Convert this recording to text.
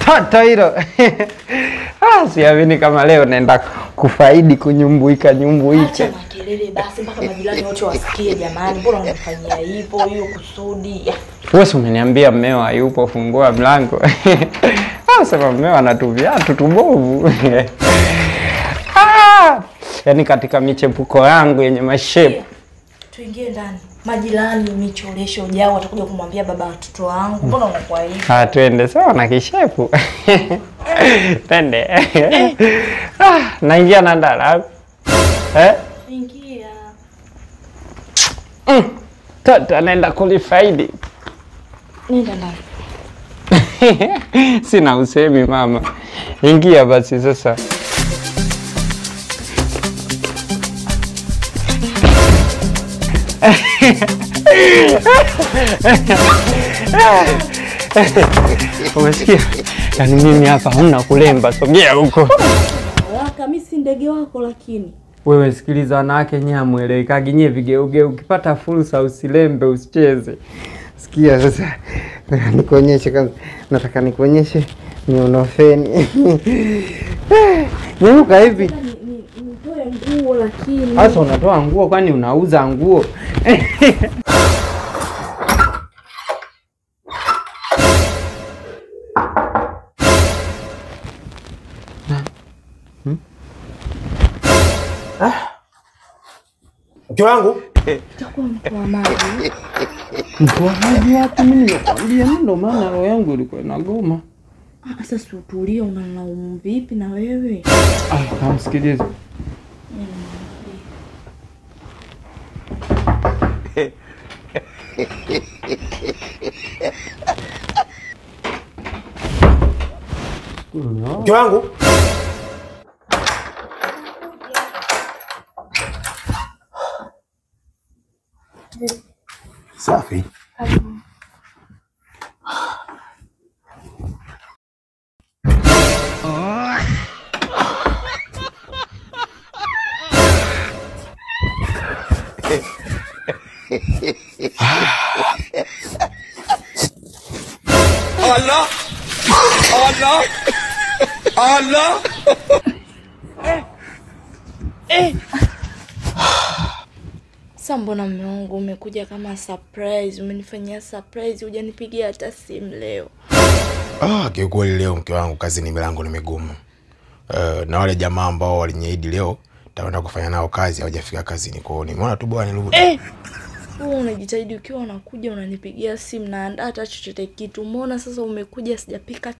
Tata hilo. Siamini kama leo naenda kufaidi kunyumbuika. Acha makelele basi mpaka majirani wote wasikie jamani. Mbona unafanyia hivyo hiyo kusudi? Wewe umeniambia mmeo hayupo, fungua mlango. Sema mmeo anatuviatu tubovu. Yaani katika michepuko yangu yenye mashape. Tuingie ndani. Majirani michoresho jao watakuja kumwambia baba watoto wangu. Mbona unakuwa hivi? Twende sawa na kishepu. Twende. Naingia na ndala. Ingia. Tata anaenda kulifaidi. Nenda ndani. Sina usemi mama. Ingia basi sasa. Umesikia? Yaani mimi hapa hamna kulemba, sogea huko. Waka mimi si ndege wako lakini. Wewe sikiliza, wanawake nyamuelekagi nye vigeugeu, ukipata fursa usilembe, usicheze. Sikia sasa. Nikuonyeshe kwanza. Nataka nikuonyeshe miunofeni. Nyuka hivi. Nitoe nguo lakini. Sasa unatoa nguo kwani unauza nguo? Mke wangu? Itakuwa mtu wa maji. Mtu wa maji wapi? Mimi nakwambia ndo maana roho yangu ilikuwa inagoma. Sasa utulie, unalaumu vipi na wewe? Kamsikilize. Mke wangu? Safi. Allah! Allah! Allah! Sasa mbona mume wangu umekuja kama surprise? Umenifanyia surprise, hujanipigia hata simu leo. Kiukweli leo mke wangu kazini milango ni migumu. Na wale jamaa ambao walinyeidi leo taenda kufanya nao kazi hawajafika kazini kwao. Nimeona tu bwana nirudi. Wewe unajitahidi ukiwa unakuja unanipigia simu na andaa hata chochote kitu. Umeona sasa umekuja sijapika